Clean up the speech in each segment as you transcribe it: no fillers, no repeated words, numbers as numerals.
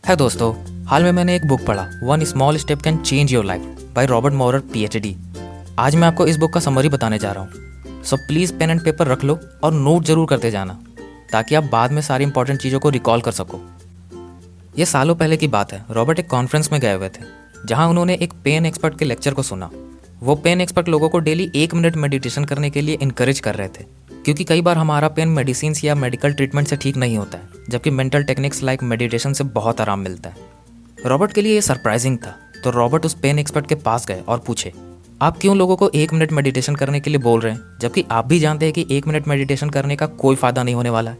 है दोस्तों, हाल में मैंने एक बुक पढ़ा, one small step can change your life by Robert Maurer PhD। आज मैं आपको इस बुक का समरी बताने जा रहा हूँ। So please pen and paper रख लो और नोट जरूर करते जाना, ताकि आप बाद में सारी इंपॉर्टेंट चीज़ों को रिकॉल कर सको। ये सालों पहले की बात है। रॉबर्ट एक कॉन्फ्रेंस में गए हुए थे, जहाँ उन्होंने एक पेन एक्सपर्ट के लेक्चर को सुना। वो पेन एक्सपर्ट लोगों को डेली 1 मिनट मेडिटेशन करने के लिए इनकरेज कर रहे थे, क्योंकि कई बार हमारा पेन मेडिसिन या मेडिकल ट्रीटमेंट से ठीक नहीं होता है, जबकि मेंटल टेक्निक्स लाइक मेडिटेशन से बहुत आराम मिलता है। रॉबर्ट के लिए ये सरप्राइजिंग था, तो रॉबर्ट उस पेन एक्सपर्ट के पास गए और पूछे, आप क्यों लोगों को 1 मिनट मेडिटेशन करने के लिए बोल रहे हैं, जबकि आप भी जानते हैं कि 1 मिनट मेडिटेशन करने का कोई फ़ायदा नहीं होने वाला है।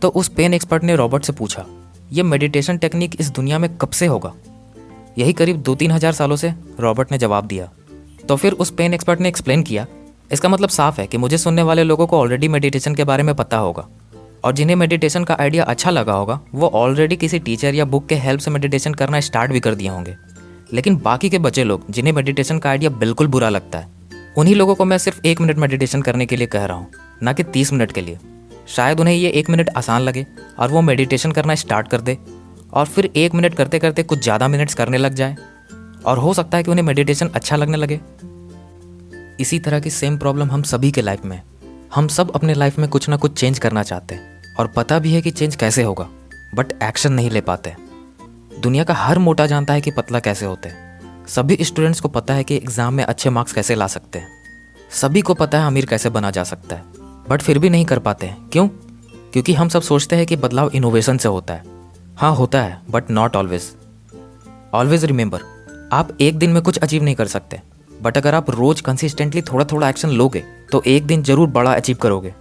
तो उस पेन एक्सपर्ट ने रॉबर्ट से पूछा, ये मेडिटेशन टेक्निक इस दुनिया में कब से होगा? यही करीब 2-3 हज़ार सालों से, रॉबर्ट ने जवाब दिया। तो फिर उस पेन एक्सपर्ट ने एक्सप्लेन किया, इसका मतलब साफ है कि मुझे सुनने वाले लोगों को ऑलरेडी मेडिटेशन के बारे में पता होगा, और जिन्हें मेडिटेशन का आइडिया अच्छा लगा होगा वो ऑलरेडी किसी टीचर या बुक के हेल्प से मेडिटेशन करना स्टार्ट भी कर दिए होंगे। लेकिन बाकी के बचे लोग, जिन्हें मेडिटेशन का आइडिया बिल्कुल बुरा लगता है, उन्हीं लोगों को मैं सिर्फ 1 मिनट मेडिटेशन करने के लिए कह रहा हूँ, ना कि 30 मिनट के लिए। शायद उन्हें ये 1 मिनट आसान लगे और वो मेडिटेशन करना स्टार्ट कर दे, और फिर 1 मिनट करते करते कुछ ज़्यादा मिनट्स करने लग जाए, और हो सकता है कि उन्हें मेडिटेशन अच्छा लगने लगे। इसी तरह की सेम प्रॉब्लम हम सभी के लाइफ में। हम सब अपने लाइफ में कुछ ना कुछ चेंज करना चाहते हैं, और पता भी है कि चेंज कैसे होगा, बट एक्शन नहीं ले पाते। दुनिया का हर मोटा जानता है कि पतला कैसे होते हैं। सभी स्टूडेंट्स को पता है कि एग्ज़ाम में अच्छे मार्क्स कैसे ला सकते हैं। सभी को पता है अमीर कैसे बना जा सकता है, बट फिर भी नहीं कर पाते हैं। क्यों? क्योंकि हम सब सोचते हैं कि बदलाव इनोवेशन से होता है। हाँ, होता है, but not always. Always remember, आप एक दिन में कुछ अचीव नहीं कर सकते, बट अगर आप रोज कंसिस्टेंटली थोड़ा थोड़ा एक्शन लोगे तो एक दिन जरूर बड़ा अचीव करोगे।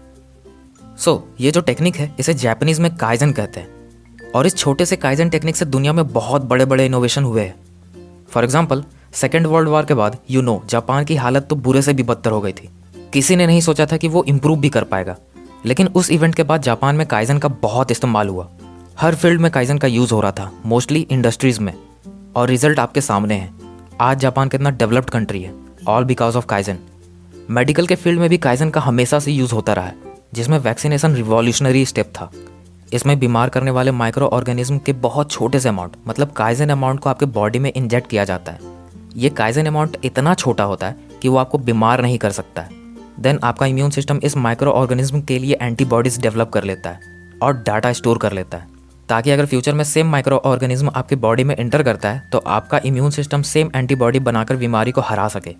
ये जो टेक्निक है, इसे जापानीज में काइजन कहते हैं, और इस छोटे से काइजन टेक्निक से दुनिया में बहुत बड़े बड़े इनोवेशन हुए हैं। For example, second world war के बाद जापान की हालत तो बुरे से भी बदतर हो गई थी। किसी ने नहीं सोचा था कि वो इम्प्रूव भी कर पाएगा, लेकिन उस इवेंट के बाद जापान में काइजन का बहुत इस्तेमाल हुआ। हर फील्ड में काइजन का यूज़ हो रहा था, मोस्टली इंडस्ट्रीज में, और रिजल्ट आपके सामने है। आज जापान कितना डेवलप्ड कंट्री है, all because of kaizen. Medical के फील्ड में भी काइजन का हमेशा से यूज़ होता रहा है, जिसमें वैक्सीनेशन रिवॉल्यूशनरी स्टेप था। इसमें बीमार करने वाले माइक्रो ऑर्गेनिज्म के बहुत छोटे से अमाउंट, मतलब काइजन अमाउंट को आपके बॉडी में इंजेक्ट किया जाता है। ये काइजन अमाउंट इतना छोटा होता है कि वो आपको बीमार नहीं कर सकता है। देन आपका इम्यून सिस्टम इस माइक्रो ऑर्गेनिज्म के लिए एंटीबॉडीज डेवलप कर लेता है और डाटा स्टोर कर लेता है, ताकि अगर फ्यूचर में सेम माइक्रो ऑर्गेनिज्म आपके बॉडी में एंटर करता है तो आपका इम्यून सिस्टम सेम एंटीबॉडी बनाकर बीमारी को हरा सके।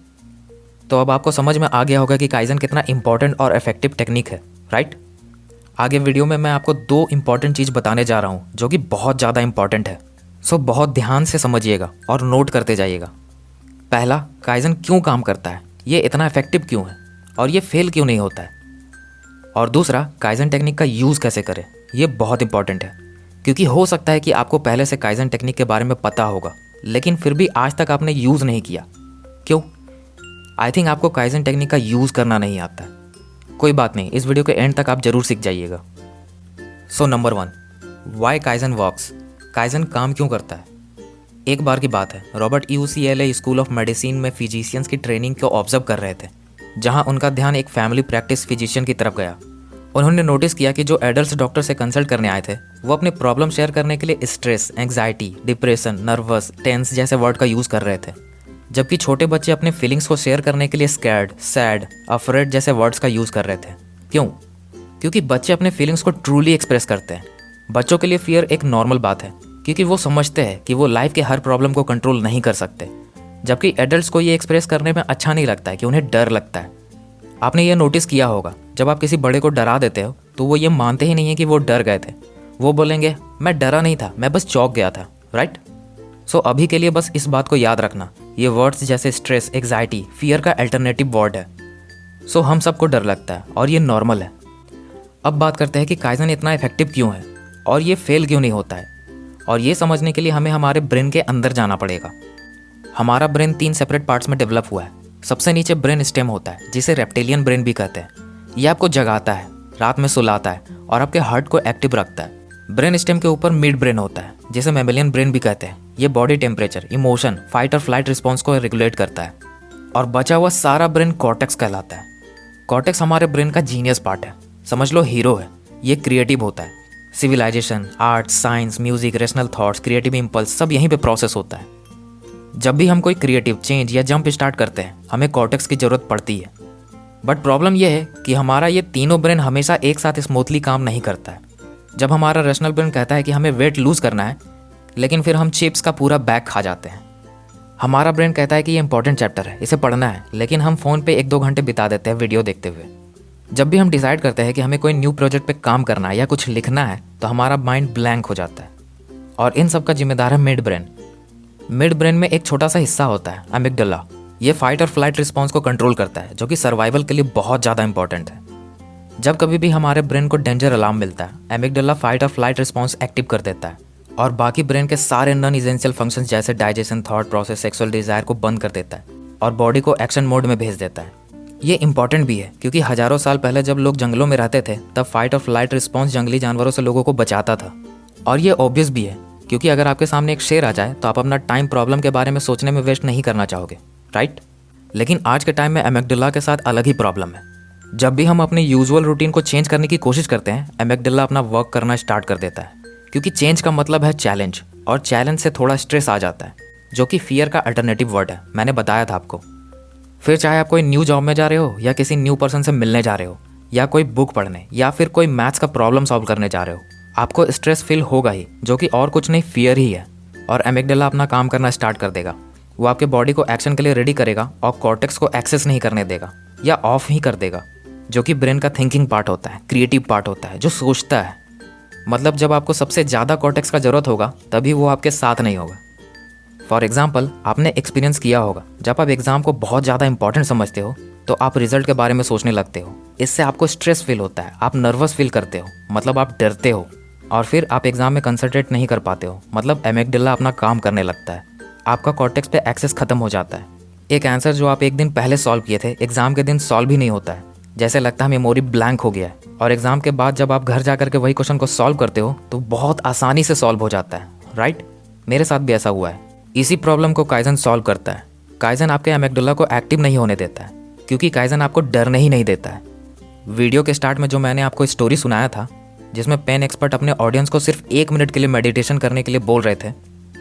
तो अब आपको समझ में आ गया होगा कि काइजन कितना इंपॉर्टेंट और इफेक्टिव टेक्निक है, राइट? आगे वीडियो में मैं आपको 2 इंपॉर्टेंट चीज़ बताने जा रहा हूँ, जो कि बहुत ज़्यादा इंपॉर्टेंट है। बहुत ध्यान से समझिएगा और नोट करते जाइएगा। पहला, काइजन क्यों काम करता है, ये इतना इफेक्टिव क्यों है, और ये फेल क्यों नहीं होता है। और दूसरा, काइजन टेक्निक का यूज़ कैसे करें, ये बहुत इंपॉर्टेंट है, क्योंकि हो सकता है कि आपको पहले से काइजन टेक्निक के बारे में पता होगा, लेकिन फिर भी आज तक आपने यूज़ नहीं किया। क्यों? आई थिंक आपको काइजन टेक्निक का यूज़ करना नहीं आता है। कोई बात नहीं, इस वीडियो के एंड तक आप जरूर सीख जाइएगा। Number 1, why kaizen works. Kaizen काम क्यों करता है? एक बार की बात है, Robert UCLA school of medicine में फिजिशियंस की ट्रेनिंग को ऑब्जर्व कर रहे थे, जहां उनका ध्यान एक फैमिली प्रैक्टिस फिजिशियन की तरफ गया। उन्होंने नोटिस किया कि जो एडल्ट डॉक्टर से कंसल्ट करने आए थे, वो अपने प्रॉब्लम शेयर करने के लिए stress, anxiety, depression, nervous, tense जैसे वर्ड का यूज़ कर रहे थे, जबकि छोटे बच्चे अपने फीलिंग्स को शेयर करने के लिए स्कैर्ड, सैड, अफ्रेड जैसे वर्ड्स का यूज़ कर रहे थे। क्यों? क्योंकि बच्चे अपने फीलिंग्स को ट्रूली एक्सप्रेस करते हैं। बच्चों के लिए फियर एक नॉर्मल बात है, क्योंकि वो समझते हैं कि वो लाइफ के हर प्रॉब्लम को कंट्रोल नहीं कर सकते, जबकि एडल्ट्स को ये एक्सप्रेस करने में अच्छा नहीं लगता है, कि उन्हें डर लगता है। आपने ये नोटिस किया होगा, जब आप किसी बड़े को डरा देते हो तो वो ये मानते ही नहीं है कि वो डर गए थे। वो बोलेंगे, मैं डरा नहीं था, मैं बस चौंक गया था, राइट? अभी के लिए बस इस बात को याद रखना, ये वर्ड्स जैसे स्ट्रेस, एग्जाइटी, फियर का अल्टरनेटिव वर्ड है। हम सबको डर लगता है और ये नॉर्मल है। अब बात करते हैं कि काइजन इतना इफेक्टिव क्यों है और ये फेल क्यों नहीं होता है। और ये समझने के लिए हमें हमारे ब्रेन के अंदर जाना पड़ेगा। हमारा ब्रेन 3 सेपरेट पार्ट्स में डेवलप हुआ है। सबसे नीचे ब्रेन स्टेम होता है, जिसे रेप्टिलियन ब्रेन भी कहते हैं। ये आपको जगाता है, रात में सुलाता है और आपके हार्ट को एक्टिव रखता है। ब्रेन स्टेम के ऊपर मिड ब्रेन होता है, जिसे मैमेलियन ब्रेन भी कहते हैं। ये बॉडी टेम्परेचर, इमोशन, फाइट और फ्लाइट रिस्पॉन्स को रेगुलेट करता है। और बचा हुआ सारा ब्रेन कॉर्टेक्स कहलाता है। कॉर्टेक्स हमारे ब्रेन का जीनियस पार्ट है, समझ लो हीरो है। ये क्रिएटिव होता है, civilisation, art, science, music, rational thoughts, creative impulse सब यहीं पे प्रोसेस होता है। जब भी हम कोई क्रिएटिव चेंज या जंप स्टार्ट करते हैं हमें कॉर्टेक्स की ज़रूरत पड़ती है। बट प्रॉब्लम यह है कि हमारा ये तीनों ब्रेन हमेशा एक साथ स्मूथली काम नहीं करता है। जब हमारा रेशनल ब्रेन कहता है कि हमें वेट लूज़ करना है, लेकिन फिर हम चिप्स का पूरा बैग खा जाते हैं। हमारा ब्रेन कहता है कि ये इंपॉर्टेंट चैप्टर है, इसे पढ़ना है, लेकिन हम फ़ोन पे 1-2 घंटे बिता देते हैं वीडियो देखते हुए। जब भी हम डिसाइड करते हैं कि हमें कोई न्यू प्रोजेक्ट पे काम करना है या कुछ लिखना है तो हमारा माइंड ब्लैंक हो जाता है। और इन सब का जिम्मेदार है मिड ब्रेन। मिड ब्रेन में एक छोटा सा हिस्सा होता है एमिगडाला। ये फाइट और फ्लाइट रिस्पॉन्स को कंट्रोल करता है, जो कि सर्वाइवल के लिए बहुत ज़्यादा इंपॉर्टेंट है। जब कभी भी हमारे ब्रेन को डेंजर अलार्म मिलता है एमिगडाला फाइट और फ्लाइट रिस्पॉन्स एक्टिव कर देता है और बाकी ब्रेन के सारे नॉन इसेंशियल फंक्शंस जैसे digestion, thought process, sexual desire को बंद कर देता है और बॉडी को एक्शन मोड में भेज देता है। ये इंपॉर्टेंट भी है क्योंकि हजारों साल पहले जब लोग जंगलों में रहते थे तब फाइट और फ्लाइट रिस्पॉन्स जंगली जानवरों से लोगों को बचाता था। और ये ऑब्वियस भी है क्योंकि अगर आपके सामने एक शेर आ जाए तो आप अपना टाइम प्रॉब्लम के बारे में सोचने में वेस्ट नहीं करना चाहोगे, राइट? लेकिन आज के टाइम में एमिगडाला के साथ अलग ही प्रॉब्लम है। जब भी हम अपने यूजुअल रूटीन को चेंज करने की कोशिश करते हैं एमिगडाला अपना वर्क करना स्टार्ट कर देता है, क्योंकि चेंज का मतलब है चैलेंज और चैलेंज से थोड़ा स्ट्रेस आ जाता है, जो कि फियर का अल्टरनेटिव वर्ड है। मैंने बताया था आपको। फिर चाहे आप कोई न्यू जॉब में जा रहे हो या किसी न्यू पर्सन से मिलने जा रहे हो या कोई बुक पढ़ने या फिर कोई मैथ्स का प्रॉब्लम सॉल्व करने जा रहे हो, आपको स्ट्रेस फील होगा ही, जो कि और कुछ नहीं फियर ही है। और एमिगडाला अपना काम करना स्टार्ट कर देगा। वो आपके बॉडी को एक्शन के लिए रेडी करेगा और कॉर्टेक्स को एक्सेस नहीं करने देगा या ऑफ ही कर देगा, जो कि ब्रेन का थिंकिंग पार्ट होता है, क्रिएटिव पार्ट होता है, जो सोचता है। मतलब जब आपको सबसे ज़्यादा कॉर्टेक्स का ज़रूरत होगा तभी वो आपके साथ नहीं होगा। फॉर एग्जाम्पल, आपने एक्सपीरियंस किया होगा जब आप एग्ज़ाम को बहुत ज़्यादा इंपॉर्टेंट समझते हो तो आप रिजल्ट के बारे में सोचने लगते हो। इससे आपको स्ट्रेस फील होता है, आप नर्वस फील करते हो, मतलब आप डरते हो, और फिर आप एग्ज़ाम में कंसंट्रेट नहीं कर पाते हो, मतलब एमिगडाला अपना काम करने लगता है। आपका कॉर्टेक्स पे एक्सेस खत्म हो जाता है। एक आंसर जो आप एक दिन पहले सॉल्व किए थे एग्ज़ाम के दिन सॉल्व ही नहीं होता है, जैसे लगता है मेमोरी ब्लैंक हो गया है। और एग्ज़ाम के बाद जब आप घर जा करके वही क्वेश्चन को सॉल्व करते हो तो बहुत आसानी से सॉल्व हो जाता है, राइट? मेरे साथ भी ऐसा हुआ है। इसी प्रॉब्लम को काइजन सॉल्व करता है। काइजन आपके एमिगडाला को एक्टिव नहीं होने देता है क्योंकि काइजन आपको डरने ही नहीं देता है। वीडियो के स्टार्ट में जो मैंने आपको स्टोरी सुनाया था जिसमें पेन एक्सपर्ट अपने ऑडियंस को सिर्फ 1 मिनट के लिए मेडिटेशन करने के लिए बोल रहे थे,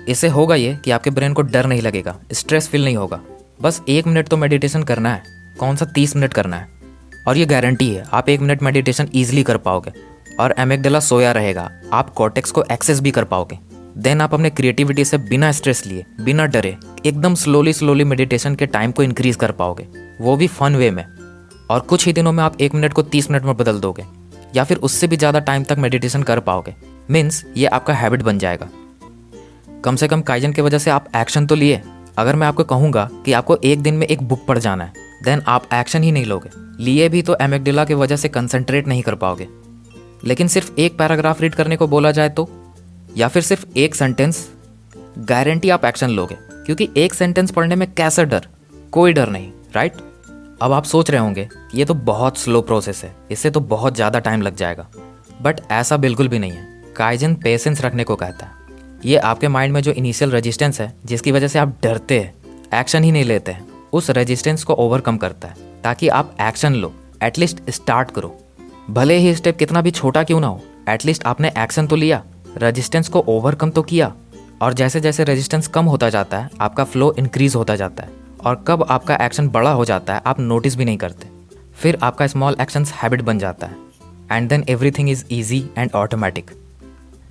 इससे होगा ये कि आपके ब्रेन को डर नहीं लगेगा, स्ट्रेस फील नहीं होगा। बस 1 मिनट तो मेडिटेशन करना है, कौन सा 30 मिनट करना है। और ये गारंटी है आप 1 मिनट मेडिटेशन ईजिली कर पाओगे और एमिगडाला सोया रहेगा, आप कॉर्टेक्स को एक्सेस भी कर पाओगे। देन आप अपने क्रिएटिविटी से बिना स्ट्रेस लिए, बिना डरे, एकदम स्लोली मेडिटेशन के टाइम को इंक्रीज कर पाओगे, वो भी फन वे में। और कुछ ही दिनों में आप 1 मिनट को 30 मिनट में बदल दोगे या फिर उससे भी ज़्यादा टाइम तक मेडिटेशन कर पाओगे। मीन्स ये आपका हैबिट बन जाएगा। कम से कम काइजन की वजह से आप एक्शन तो लिए। अगर मैं आपको कहूँगा कि आपको 1 दिन में एक बुक पढ़ जाना है, देन आप एक्शन ही नहीं लोगे। लिए भी तो एमिगडाला की वजह से कंसंट्रेट नहीं कर पाओगे। लेकिन सिर्फ 1 पैराग्राफ रीड करने को बोला जाए तो, या फिर सिर्फ 1 सेंटेंस, गारंटी आप एक्शन लोगे, क्योंकि 1 सेंटेंस पढ़ने में कैसा डर, कोई डर नहीं, राइट? अब आप सोच रहे होंगे ये तो बहुत स्लो प्रोसेस है, इससे तो बहुत ज़्यादा टाइम लग जाएगा। बट ऐसा बिल्कुल भी नहीं है। काइजन पेशेंस रखने को कहता है। ये आपके माइंड में जो इनिशियल रेजिस्टेंस है जिसकी वजह से आप डरते हैं, एक्शन ही नहीं लेते हैं, उस रेजिस्टेंस को ओवरकम करता है ताकि आप एक्शन लो, एटलीस्ट स्टार्ट करो। भले ही स्टेप कितना भी छोटा क्यों ना हो, एटलीस्ट आपने एक्शन तो लिया, रेजिस्टेंस को ओवरकम तो किया। और जैसे जैसे रेजिस्टेंस कम होता जाता है आपका फ्लो इंक्रीज होता जाता है और कब आपका एक्शन बड़ा हो जाता है आप नोटिस भी नहीं करते। फिर आपका स्मॉल एक्शंस हैबिट बन जाता है and then everything is easy and automatic.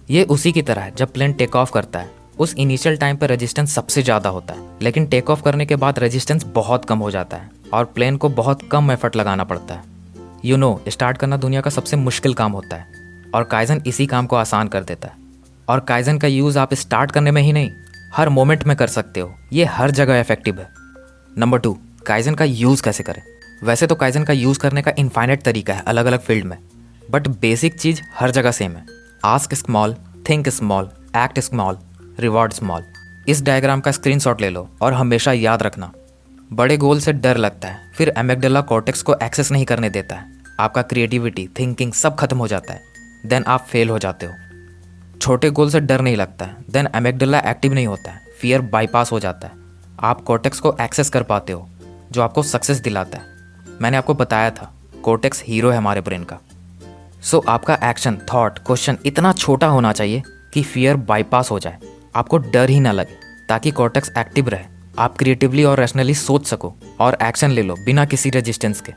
ये उसी की तरह है जब प्लेन टेक ऑफ करता है। उस इनिशियल टाइम पर रेजिस्टेंस सबसे ज़्यादा होता है, लेकिन टेक ऑफ करने के बाद रेजिस्टेंस बहुत कम हो जाता है और प्लेन को बहुत कम एफर्ट लगाना पड़ता है। स्टार्ट करना दुनिया का सबसे मुश्किल काम होता है और काइजन इसी काम को आसान कर देता है। और काइजन का यूज़ आप स्टार्ट करने में ही नहीं, हर मोमेंट में कर सकते हो। ये हर जगह इफेक्टिव है। नंबर 2, काइजन का यूज़ कैसे करें। वैसे तो काइजन का यूज़ करने का इनफाइनाइट तरीका है अलग अलग फील्ड में, बट बेसिक चीज़ हर जगह सेम है। Ask small, think small, act small, reward small. इस डायग्राम का स्क्रीनशॉट ले लो और हमेशा याद रखना। बड़े गोल से डर लगता है, फिर एमिगडाला कॉर्टेक्स को एक्सेस नहीं करने देता है, आपका क्रिएटिविटी, थिंकिंग सब खत्म हो जाता है, देन आप फेल हो जाते हो। छोटे गोल से डर नहीं लगता है, देन एमिगडाला एक्टिव नहीं होता है, फियर बाईपास हो जाता है, आप कॉर्टेक्स को एक्सेस कर पाते हो जो आपको सक्सेस दिलाता है। मैंने आपको बताया था कॉर्टेक्स हीरो है हमारे ब्रेन का। सो आपका एक्शन, थॉट, क्वेश्चन इतना छोटा होना चाहिए कि फियर बाईपास हो जाए, आपको डर ही ना लगे, ताकि कॉर्टेक्स एक्टिव रहे, आप क्रिएटिवली और रैशनली सोच सको और एक्शन ले लो बिना किसी रेजिस्टेंस के।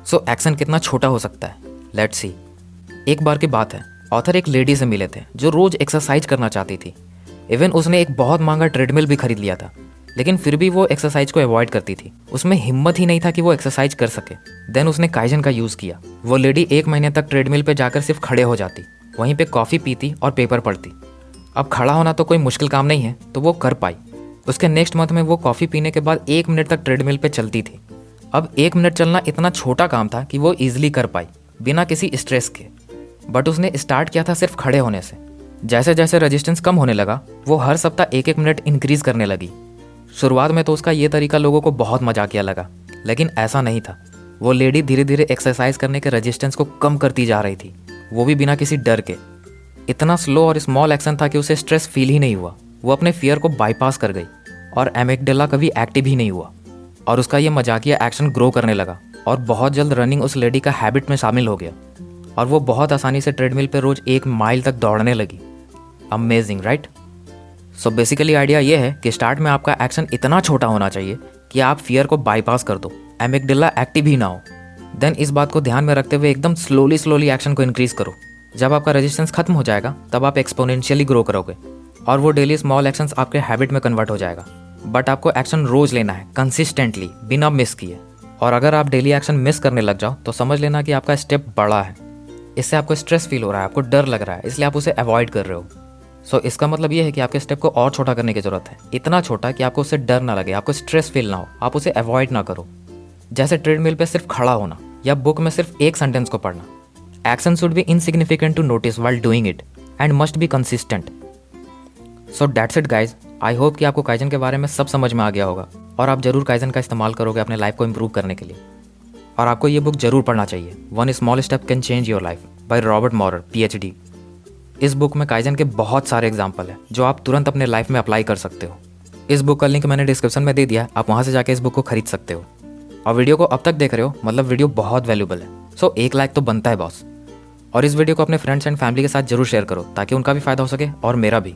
सो एक्शन कितना छोटा हो सकता है, लेट्स सी। एक बार की बात है, ऑथर एक लेडी से मिले थे जो रोज एक्सरसाइज करना चाहती थी। इवन उसने एक बहुत महंगा ट्रेडमिल भी खरीद लिया था, लेकिन फिर भी वो एक्सरसाइज को अवॉइड करती थी। उसमें हिम्मत ही नहीं था कि वो एक्सरसाइज कर सके। देन उसने काइजन का यूज़ किया। वो लेडी 1 महीने तक ट्रेडमिल पे जाकर सिर्फ खड़े हो जाती, वहीं पे कॉफ़ी पीती और पेपर पढ़ती। अब खड़ा होना तो कोई मुश्किल काम नहीं है, तो वो कर पाई। उसके नेक्स्ट मंथ में वो कॉफ़ी पीने के बाद 1 मिनट तक ट्रेडमिल पे चलती थी। अब 1 मिनट चलना इतना छोटा काम था कि वो ईजिली कर पाई बिना किसी स्ट्रेस के। बट उसने स्टार्ट किया था सिर्फ खड़े होने से। जैसे जैसे रेजिस्टेंस कम होने लगा, वो हर सप्ताह 1-1 मिनट इंक्रीज करने लगी। शुरुआत में तो उसका ये तरीका लोगों को बहुत मजाकिया लगा, लेकिन ऐसा नहीं था। वो लेडी धीरे धीरे एक्सरसाइज करने के रेजिस्टेंस को कम करती जा रही थी, वो भी बिना किसी डर के। इतना स्लो और स्मॉल एक्शन था कि उसे स्ट्रेस फील ही नहीं हुआ। वो अपने फियर को बाईपास कर गई और एमिगडाला कभी एक्टिव ही नहीं हुआ। और उसका ये मजाकिया एक्शन ग्रो करने लगा और बहुत जल्द रनिंग उस लेडी का हैबिट में शामिल हो गया और वो बहुत आसानी से ट्रेडमिल पर रोज 1 माइल तक दौड़ने लगी। Amazing, right? So basically idea ये है कि स्टार्ट में आपका एक्शन इतना छोटा होना चाहिए कि आप फियर को बाईपास कर दो, एमिगडाला एक्टिव ही ना हो। देन इस बात को ध्यान में रखते हुए एकदम स्लोली एक्शन को इंक्रीज करो। जब आपका रेजिस्टेंस खत्म हो जाएगा, तब आप एक्सपोनेंशियली ग्रो करोगे और वो डेली स्मॉल एक्शंस आपके हैबिट में कन्वर्ट हो जाएगा। बट आपको एक्शन रोज लेना है, कंसिस्टेंटली, बिना मिस किए। और अगर आप डेली एक्शन मिस करने लग जाओ तो समझ लेना कि आपका स्टेप बड़ा है। इससे आपको स्ट्रेस फील हो रहा है, आपको डर लग रहा है, इसलिए आप उसे अवॉइड कर रहे हो। सो इसका मतलब ये है कि आपके स्टेप को और छोटा करने की जरूरत है, इतना छोटा कि आपको उससे डर ना लगे, आपको स्ट्रेस फील ना हो, आप उसे अवॉइड ना करो। जैसे ट्रेडमिल पे सिर्फ खड़ा होना या बुक में सिर्फ एक सेंटेंस को पढ़ना। Action should be insignificant to notice while doing it and must be consistent. So that's it guys. I hope कि आपको काइजन के बारे में सब समझ में आ गया होगा और आप जरूर काइजन का इस्तेमाल करोगे अपने लाइफ को इंप्रूव करने के लिए। और आपको ये बुक जरूर पढ़ना चाहिए, one small step can change your life by Robert Maurer PhD। इस बुक में काइजन के बहुत सारे एग्जाम्पल हैं जो आप तुरंत अपने लाइफ में अप्लाई कर सकते हो। इस बुक का लिंक मैंने डिस्क्रिप्शन में दे दिया, आप वहाँ से जाके इस बुक को खरीद सकते हो। और वीडियो को अब तक देख रहे हो, मतलब वीडियो बहुत वैल्यूबल है। सो 1 लाइक तो बनता है बॉस। और इस वीडियो को अपने फ्रेंड्स एंड फैमिली के साथ जरूर शेयर करो ताकि उनका भी फायदा हो सके और मेरा भी।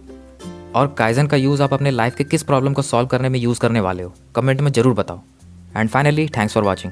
और काइजन का यूज़ आप अपने लाइफ के किस प्रॉब्लम को सॉल्व करने में यूज़ करने वाले हो, कमेंट में जरूर बताओ। And finally, thanks for watching.